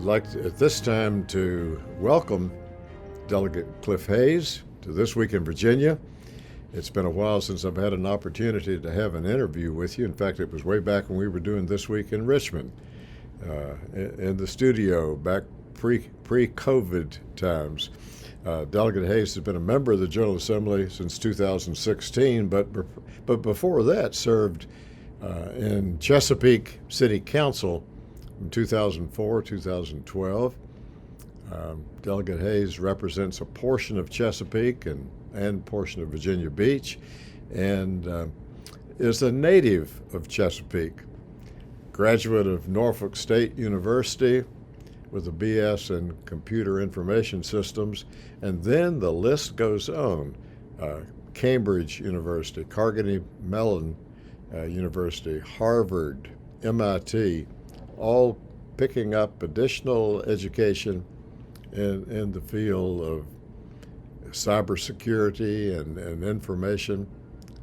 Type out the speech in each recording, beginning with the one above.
like at this time to welcome Delegate Cliff Hayes to This Week in Virginia. It's been a while since I've had an opportunity to have an interview with you. In fact, it was way back when we were doing This Week in Richmond in the studio back pre-COVID times. Delegate Hayes has been a member of the General Assembly since 2016, but before that served in Chesapeake City Council from 2004 2012. Delegate Hayes represents a portion of Chesapeake and portion of Virginia Beach, and is a native of Chesapeake, graduate of Norfolk State University with a BS in Computer Information Systems, and then the list goes on. Cambridge University, Carnegie Mellon University, Harvard, MIT, all picking up additional education in the field of cybersecurity and information.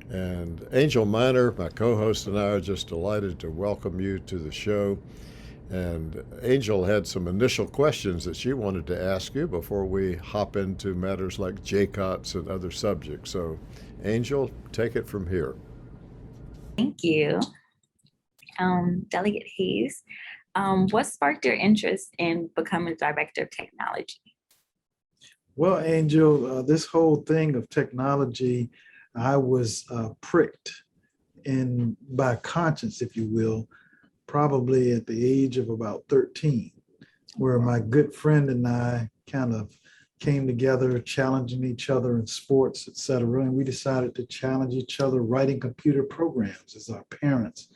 And Angel Miner, my co-host, and I are just delighted to welcome you to the show. And Angel had some initial questions that she wanted to ask you before we hop into matters like JCOTS and other subjects. So, Angel, take it from here. Thank you. Delegate Hayes, what sparked your interest in becoming Director of Technology? Well, Angel, this whole thing of technology, I was pricked in by conscience, if you will, probably at the age of about 13, where my good friend and I kind of came together, challenging each other in sports, et cetera. And we decided to challenge each other writing computer programs as our parents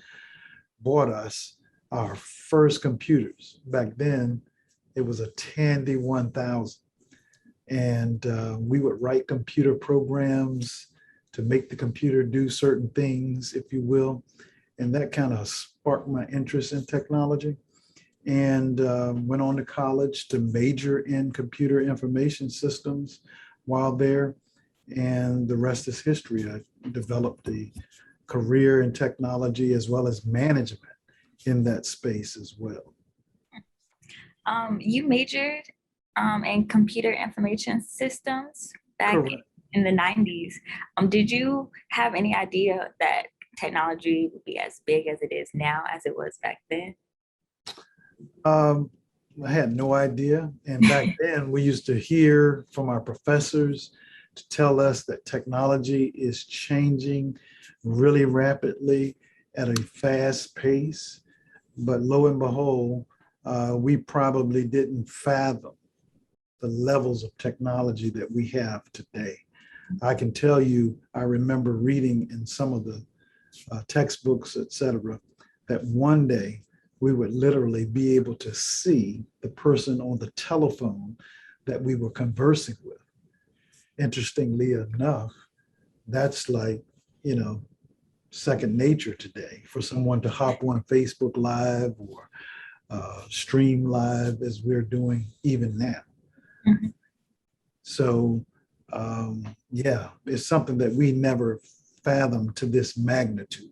bought us our first computers. Back then, it was a Tandy 1000. And we would write computer programs to make the computer do certain things, if you will. And that kind of sparked my interest in technology, and went on to college to major in computer information systems while there. And the rest is history. I developed a career in technology as well as management in that space as well. You majored in computer information systems back Correct. in the 90s. Did you have any idea that technology would be as big as it is now as it was back then? I had no idea. And back then we used to hear from our professors to tell us that technology is changing really rapidly at a fast pace. But lo and behold, we probably didn't fathom the levels of technology that we have today. I can tell you, I remember reading in some of the textbooks, et cetera, that one day we would literally be able to see the person on the telephone that we were conversing with. Interestingly enough, that's like, second nature today for someone to hop on Facebook Live or stream live as we're doing even now. Mm-hmm. So, it's something that we never fathomed to this magnitude,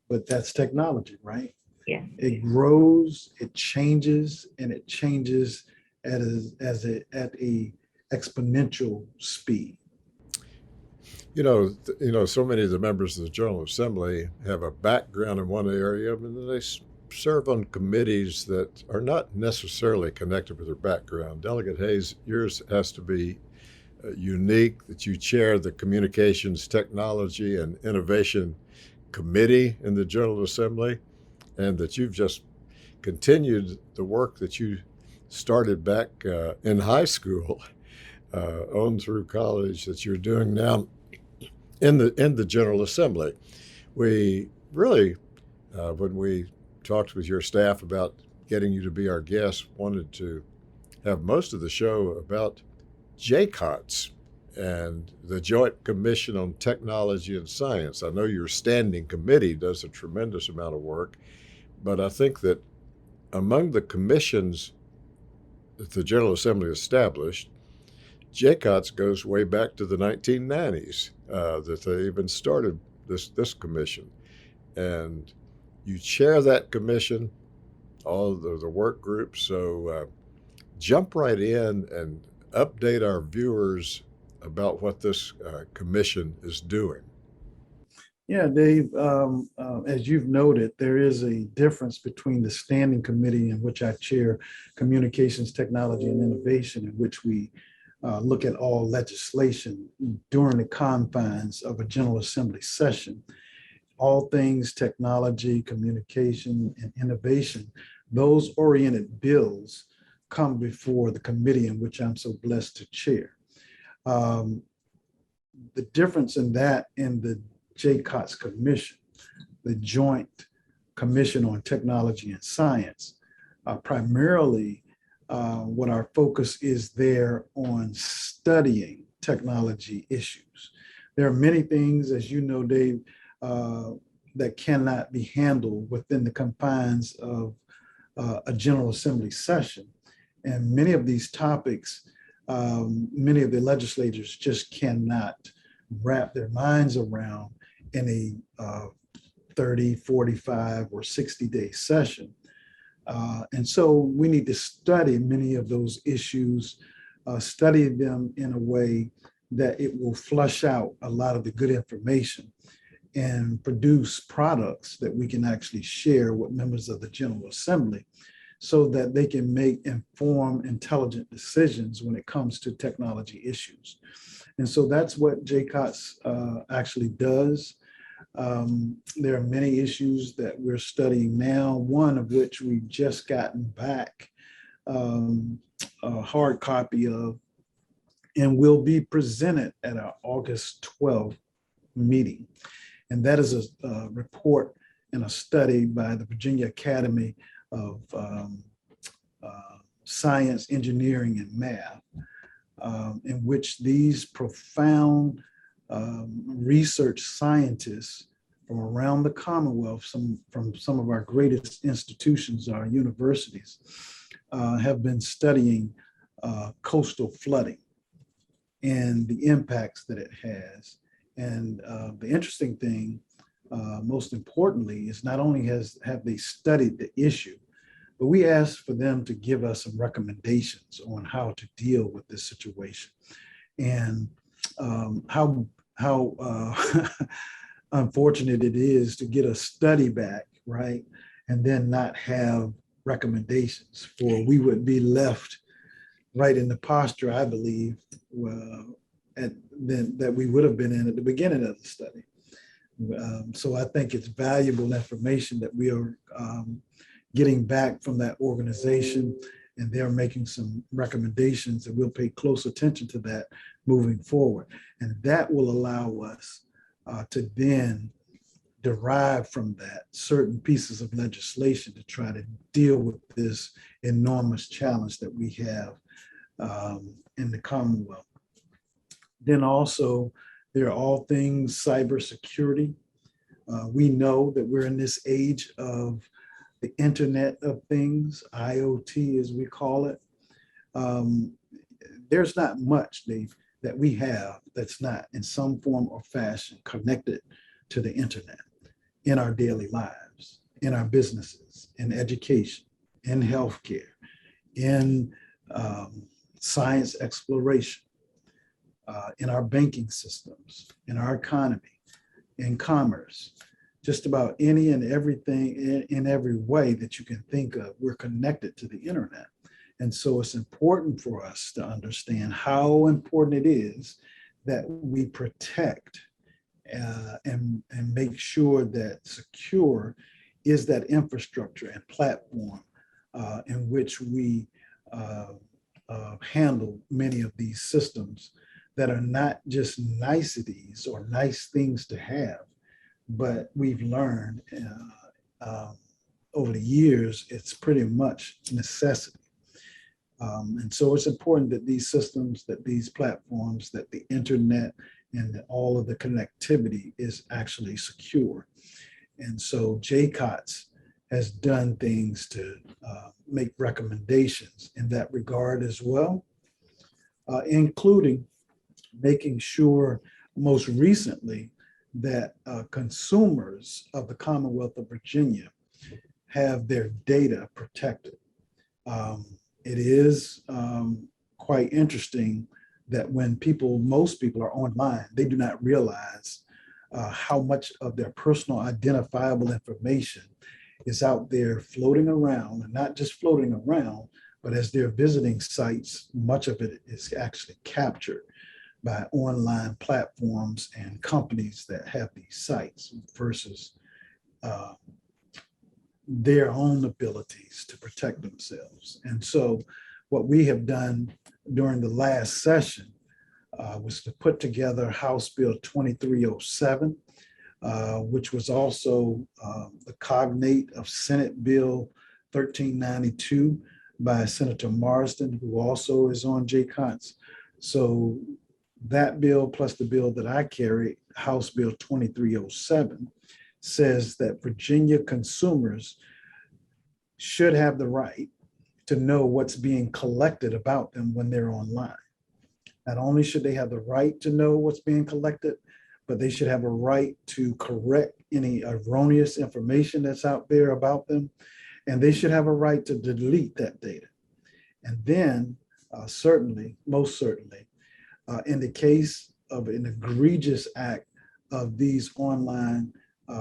but that's technology, right? Yeah. It grows, it changes, and it changes at a exponential speed. So many of the members of the General Assembly have a background in one area, and then they serve on committees that are not necessarily connected with their background. Delegate Hayes, yours has to be unique, that you chair the Communications, Technology, and Innovation Committee in the General Assembly, and that you've just continued the work that you started back in high school on through college that you're doing now in the General Assembly. We really, when we talked with your staff about getting you to be our guest, wanted to have most of the show about JCOTS and the Joint Commission on Technology and Science. I know your standing committee does a tremendous amount of work, but I think that among the commissions that the General Assembly established, JCOTS goes way back to the 1990s, that they even started this commission. And you chair that commission all the work groups. So jump right in and update our viewers about what this commission is doing. Yeah, Dave, as you've noted, there is a difference between the standing committee in which I chair, Communications, Technology, and Innovation, in which we look at all legislation during the confines of a General Assembly session. All things technology, communication, and innovation, those oriented bills come before the committee in which I'm so blessed to chair. The difference in that and the JCOTS Commission, the Joint Commission on Technology and Science, primarily what our focus is there on studying technology issues. There are many things, as you know, Dave, that cannot be handled within the confines of a General Assembly session. And many of these topics, many of the legislators just cannot wrap their minds around in a 30, 45, or 60-day session. And so we need to study many of those issues, study them in a way that it will flush out a lot of the good information and produce products that we can actually share with members of the General Assembly so that they can make informed, intelligent decisions when it comes to technology issues. And so that's what JCOTS actually does. There are many issues that we're studying now, one of which we've just gotten back a hard copy of and will be presented at our August 12th meeting. And that is a report and a study by the Virginia Academy of Science, Engineering, and Math, in which these profound research scientists from around the Commonwealth, from some of our greatest institutions, our universities, have been studying coastal flooding and the impacts that it has. And the interesting thing, most importantly, is not only have they studied the issue, but we asked for them to give us some recommendations on how to deal with this situation, and how unfortunate it is to get a study back, right, and then not have recommendations. For we would be left right in the posture, I believe, that we would have been in at the beginning of the study. So I think it's valuable information that we are getting back from that organization, and they're making some recommendations, and we'll pay close attention to that moving forward. And that will allow us to then derive from that certain pieces of legislation to try to deal with this enormous challenge that we have in the Commonwealth. Then also, there are all things cybersecurity. We know that we're in this age of the Internet of Things, IoT as we call it. There's not much, Dave, that we have that's not in some form or fashion connected to the internet in our daily lives, in our businesses, in education, in healthcare, in science exploration, in our banking systems, in our economy, in commerce. Just about any and everything in every way that you can think of, we're connected to the internet. And so it's important for us to understand how important it is that we protect and make sure that secure is that infrastructure and platform in which we handle many of these systems that are not just niceties or nice things to have, but we've learned over the years, it's pretty much necessity. And so it's important that these systems, that these platforms, that the internet and that all of the connectivity is actually secure. And so JCOTS has done things to make recommendations in that regard as well, including making sure most recently that consumers of the Commonwealth of Virginia have their data protected. It is quite interesting that when most people are online, they do not realize how much of their personal identifiable information is out there floating around, and not just floating around, but as they're visiting sites, much of it is actually captured by online platforms and companies that have these sites versus their own abilities to protect themselves. And so what we have done during the last session was to put together House Bill 2307, which was also the cognate of Senate Bill 1392 by Senator Marsden, who also is on JCOTS. So that bill plus the bill that I carry, House Bill 2307, says that Virginia consumers should have the right to know what's being collected about them when they're online. Not only should they have the right to know what's being collected, but they should have a right to correct any erroneous information that's out there about them. And they should have a right to delete that data. And then certainly, most certainly, in the case of an egregious act of these online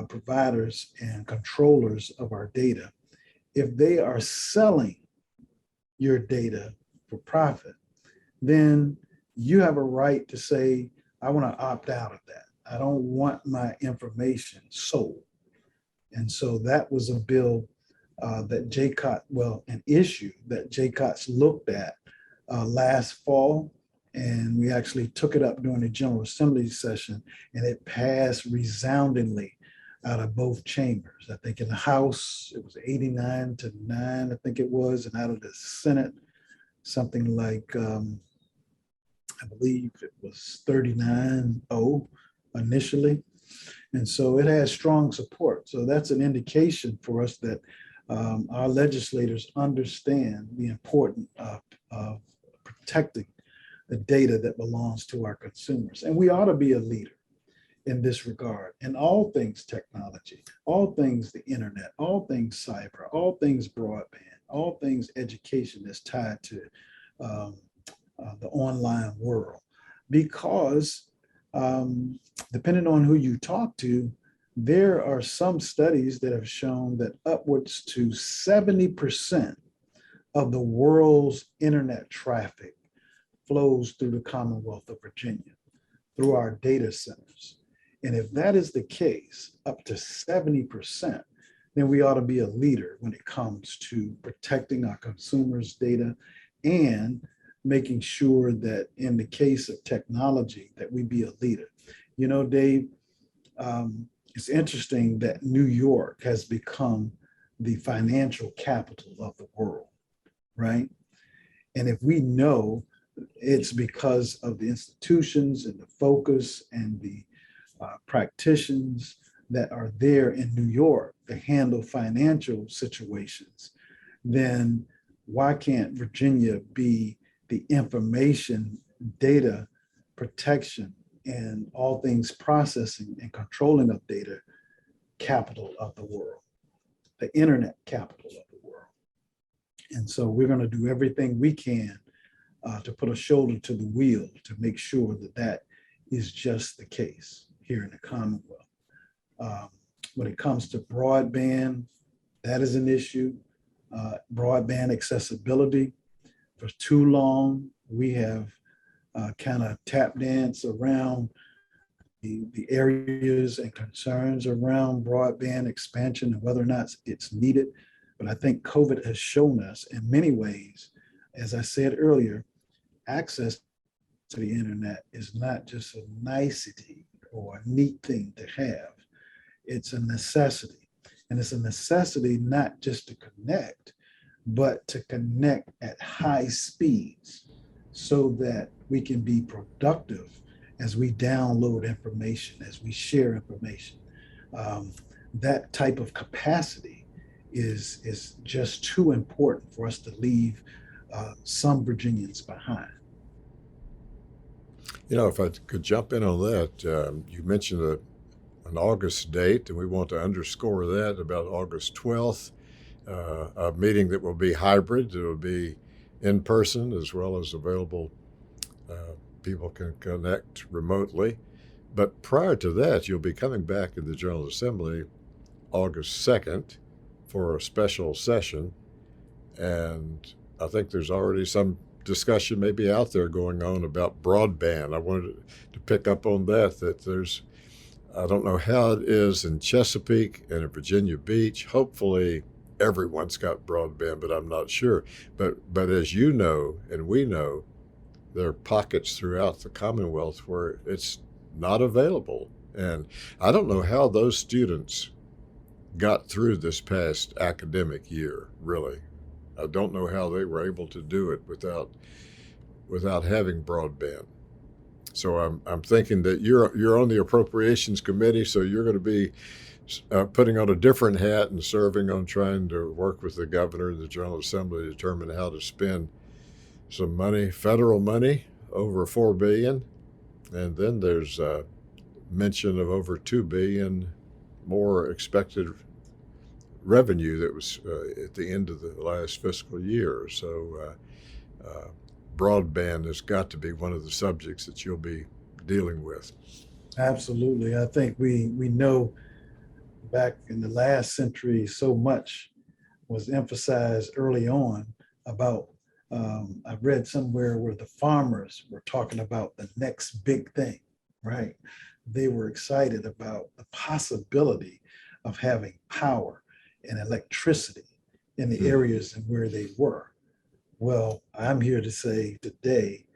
providers and controllers of our data, if they are selling your data for profit, then you have a right to say, I want to opt out of that. I don't want my information sold. And so that was a bill that an issue that JCOTS looked at last fall. And we actually took it up during the General Assembly session, and it passed resoundingly out of both chambers. I think in the House, it was 89-9, I think it was, and out of the Senate, something like, I believe it was 39-0 initially. And so it has strong support. So that's an indication for us that our legislators understand the importance of protecting the data that belongs to our consumers. And we ought to be a leader in this regard, in all things technology, all things the internet, all things cyber, all things broadband, all things education that's tied to the online world. Because depending on who you talk to, there are some studies that have shown that upwards to 70% of the world's internet traffic flows through the Commonwealth of Virginia, through our data centers. And if that is the case, up to 70%, then we ought to be a leader when it comes to protecting our consumers' data and making sure that in the case of technology, that we be a leader. You know, Dave, it's interesting that New York has become the financial capital of the world, right? And if we know it's because of the institutions and the focus and the practitioners that are there in New York to handle financial situations, then why can't Virginia be the information, data protection, and all things processing and controlling of data capital of the world, the internet capital of the world? And so we're going to do everything we can to put a shoulder to the wheel to make sure that that is just the case here in the Commonwealth. When it comes to broadband, that is an issue. Broadband accessibility. For too long, we have kind of tap dance around the areas and concerns around broadband expansion and whether or not it's needed. But I think COVID has shown us in many ways, as I said earlier, access to the internet is not just a nicety or a neat thing to have. It's a necessity. And it's a necessity not just to connect, but to connect at high speeds so that we can be productive as we download information, as we share information. That type of capacity is just too important for us to leave some Virginians behind. You know, if I could jump in on that, you mentioned an August date, and we want to underscore that about August 12th. a meeting that will be hybrid. It will be in person as well as available. People can connect remotely. But prior to that, you'll be coming back in the General Assembly August 2nd for a special session. And I think there's already some discussion maybe out there going on about broadband. I wanted to pick up on that there's, I don't know how it is in Chesapeake and in Virginia Beach. Hopefully everyone's got broadband, but I'm not sure. But as you know, and we know, there are pockets throughout the Commonwealth where it's not available. And I don't know how those students got through this past academic year, really. I don't know how they were able to do it without having broadband. So I'm thinking that you're on the appropriations committee, so you're going to be putting on a different hat and serving on trying to work with the governor and the General Assembly to determine how to spend some money, federal money, over $4 billion, and then there's a mention of over $2 billion more expected revenue that was at the end of the last fiscal year. So broadband has got to be one of the subjects that you'll be dealing with. Absolutely. I think we know back in the last century, so much was emphasized early on about, I've read somewhere where the farmers were talking about the next big thing, right? They were excited about the possibility of having power and electricity in the areas and where they were. Well, I'm here to say today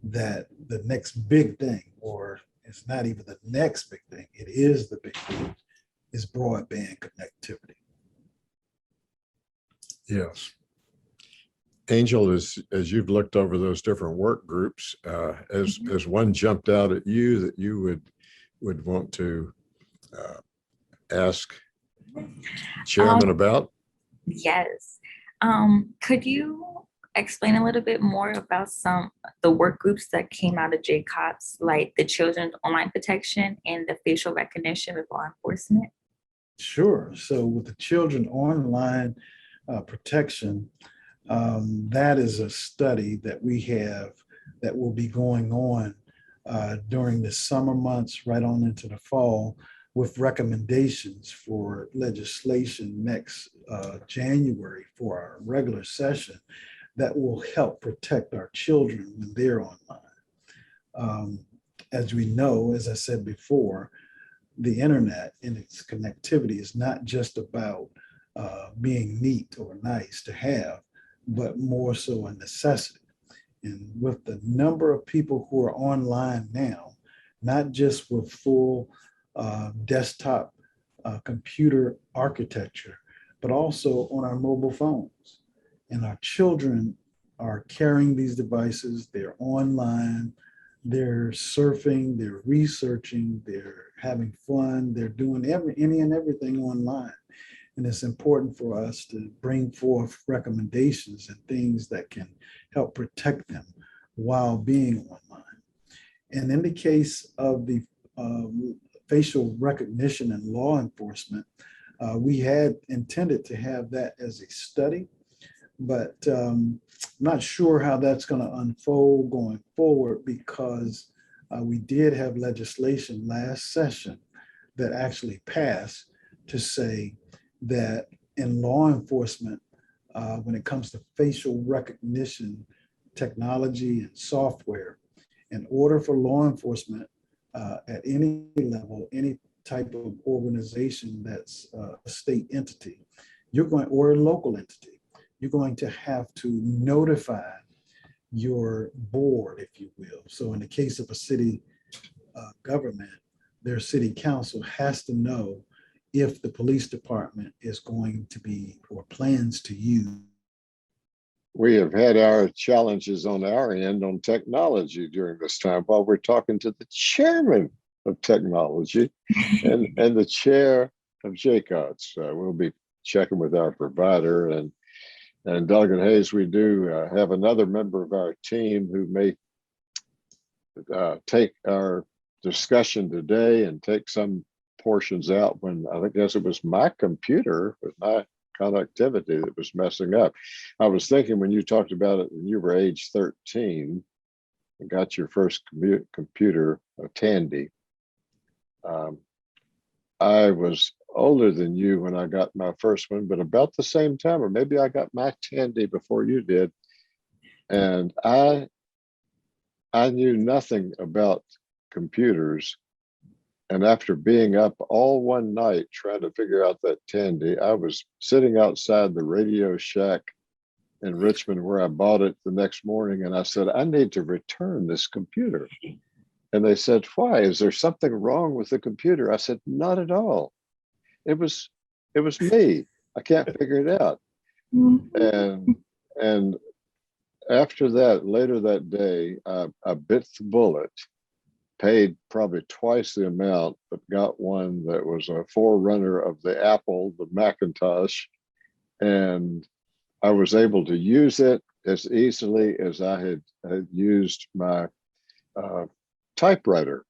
that the next big thing, or it's not even the next big thing, it is the big thing, is broadband connectivity. Yes. Angel, as you've looked over those different work groups, as one jumped out at you that you would want to ask Chairman about? Yes. Could you explain a little bit more about the work groups that came out of JCOPS, like the children's online protection and the facial recognition with law enforcement? Sure. So with the children online protection, that is a study that we have that will be going on during the summer months right on into the fall, with recommendations for legislation next January for our regular session that will help protect our children when they're online. As we know, as I said before, the internet and its connectivity is not just about being neat or nice to have, but more so a necessity. And with the number of people who are online now, not just with full desktop computer architecture, but also on our mobile phones. And our children are carrying these devices, they're online, they're surfing, they're researching, they're having fun, they're doing any and everything online. And it's important for us to bring forth recommendations and things that can help protect them while being online. And in the case of the facial recognition and law enforcement, we had intended to have that as a study, but I'm not sure how that's going to unfold going forward, because we did have legislation last session that actually passed to say that in law enforcement, when it comes to facial recognition technology and software, in order for law enforcement at any level, any type of organization that's a state entity, or a local entity, you're going to have to notify your board, if you will. So in the case of a city government, their city council has to know if the police department is going to be or plans to use. We have had our challenges on our end on technology during this time while we're talking to the chairman of technology and the chair of JCOTS. We'll be checking with our provider, and Delegate Hayes, we do have another member of our team who may take our discussion today and take some portions out when I guess it was my computer with my connectivity that was messing up. I was thinking when you talked about it when you were age 13 and got your first computer, a Tandy. I was older than you when I got my first one, but about the same time, or maybe I got my Tandy before you did. And I knew nothing about computers. And after being up all one night trying to figure out that Tandy, I was sitting outside the Radio Shack in Richmond where I bought it the next morning. And I said, I need to return this computer. And they said, why? Is there something wrong with the computer? I said, not at all. It was me. I can't figure it out. And after that, later that day, I bit the bullet, paid probably twice the amount, but got one that was a forerunner of the Apple, the Macintosh. And I was able to use it as easily as I had used my typewriter,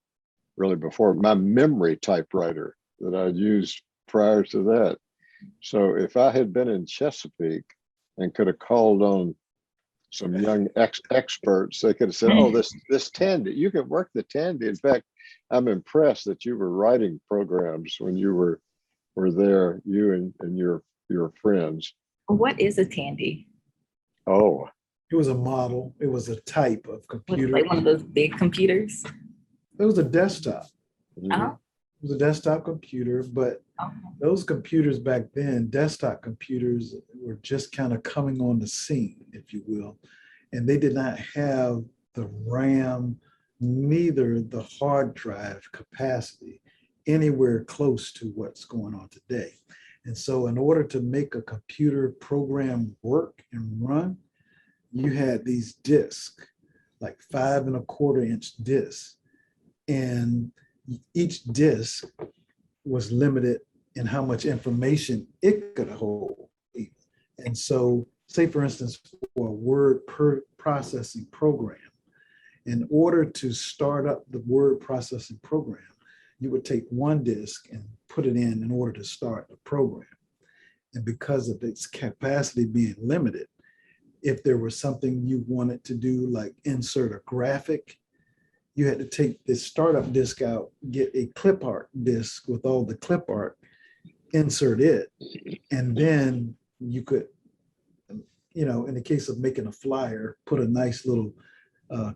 really before, my memory typewriter that I used prior to that. So if I had been in Chesapeake and could have called on some young experts, they could have said, oh, this Tandy, you can work the Tandy. In fact, I'm impressed that you were writing programs when you were there, you and your friends. What is a Tandy? Oh. It was a model. It was a type of computer. Like one of those big computers? It was a desktop. Mm-hmm. It was a desktop computer, but those computers back then, desktop computers, were just kind of coming on the scene, if you will. And they did not have the RAM, neither the hard drive capacity anywhere close to what's going on today. And so in order to make a computer program work and run, you had these discs, like 5 1/4 inch discs. And each disc was limited in how much information it could hold. And so, say for instance, for a word processing program, in order to start up the word processing program, you would take one disk and put it in order to start the program. And because of its capacity being limited, if there was something you wanted to do, like insert a graphic, you had to take this startup disk out, get a clip art disk with all the clip art, insert it, and then you could, in the case of making a flyer, put a nice little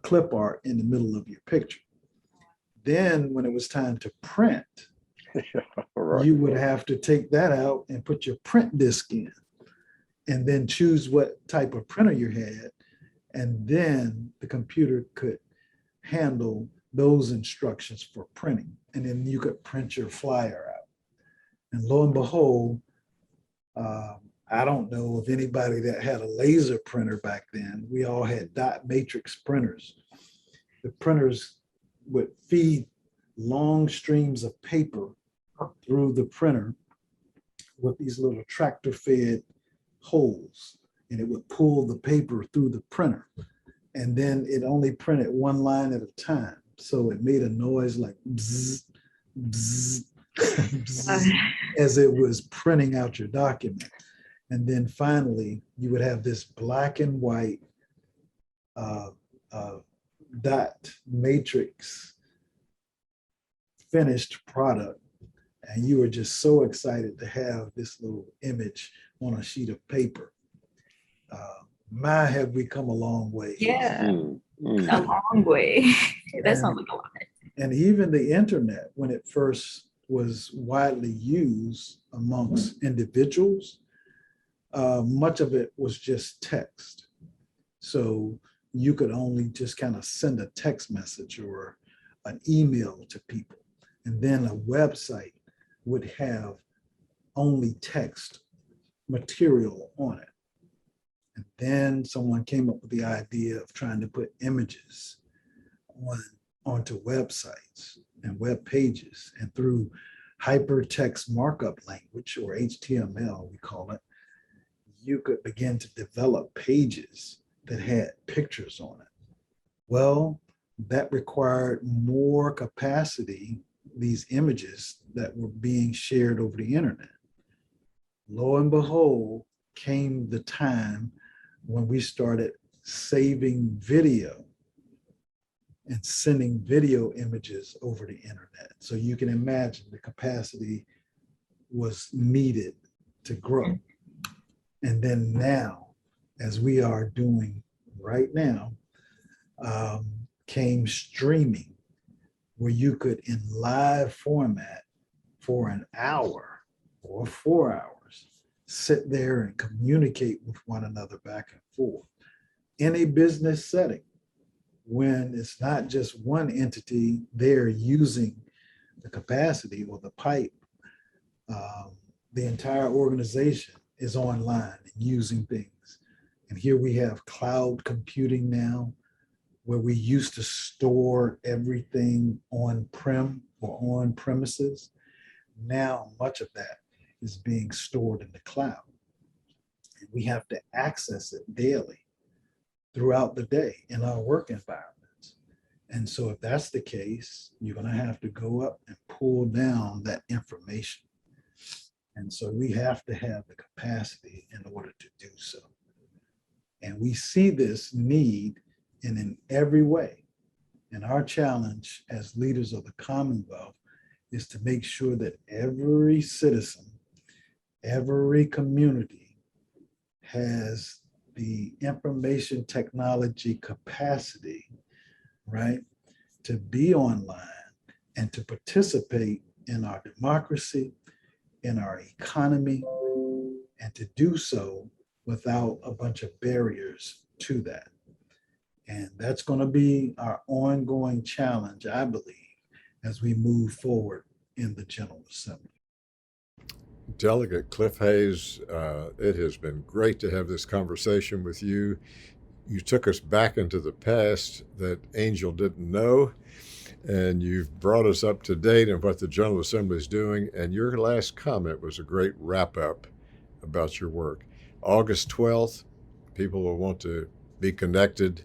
clip art in the middle of your picture. Then when it was time to print, Right. you would have to take that out and put your print disk in, and then choose what type of printer you had, and then the computer could handle those instructions for printing, and then you could print your flyer out. And lo and behold, I don't know of anybody that had a laser printer back then. We all had dot matrix printers. The printers would feed long streams of paper through the printer with these little tractor fed holes, and it would pull the paper through the printer. And then it only printed one line at a time. So it made a noise like bzz, bzz, bzz, as it was printing out your document. And then finally, you would have this black and white dot matrix finished product. And you were just so excited to have this little image on a sheet of paper. My, have we come a long way. Yeah, a long way. That sounds like a lot. And even the internet, when it first was widely used amongst individuals, much of it was just text. So you could only just kind of send a text message or an email to people. And then a website would have only text material on it. And then someone came up with the idea of trying to put images onto websites and web pages. And through hypertext markup language, or HTML, we call it, you could begin to develop pages that had pictures on it. Well, that required more capacity, these images that were being shared over the internet. lo and behold, came the time when we started saving video and sending video images over the internet. So you can imagine the capacity was needed to grow. And then now, as we are doing right now, came streaming, where you could, in live format for an hour or 4 hours, sit there and communicate with one another back and forth in a business setting, when it's not just one entity there using the capacity or the pipe. The entire organization is online and using things. And here we have cloud computing now, where we used to store everything on-prem or on premises. Now, much of that is being stored in the cloud. And we have to access it daily throughout the day in our work environments. And so if that's the case, you're going to have to go up and pull down that information. And so we have to have the capacity in order to do so. And we see this need in every way. And our challenge as leaders of the Commonwealth is to make sure that every citizen, every community has the information technology capacity, right, to be online and to participate in our democracy, in our economy, and to do so without a bunch of barriers to that. And that's going to be our ongoing challenge, I believe, as we move forward in the General Assembly. Delegate Cliff Hayes, it has been great to have this conversation with you. You took us back into the past that Angel didn't know, and you've brought us up to date on what the General Assembly is doing. And your last comment was a great wrap-up about your work. August 12th, people will want to be connected,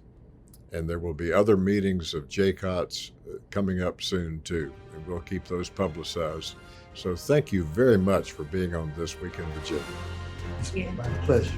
and there will be other meetings of JCOTS coming up soon too, and we'll keep those publicized. So thank you very much for being on This Week in Virginia. It's been my pleasure.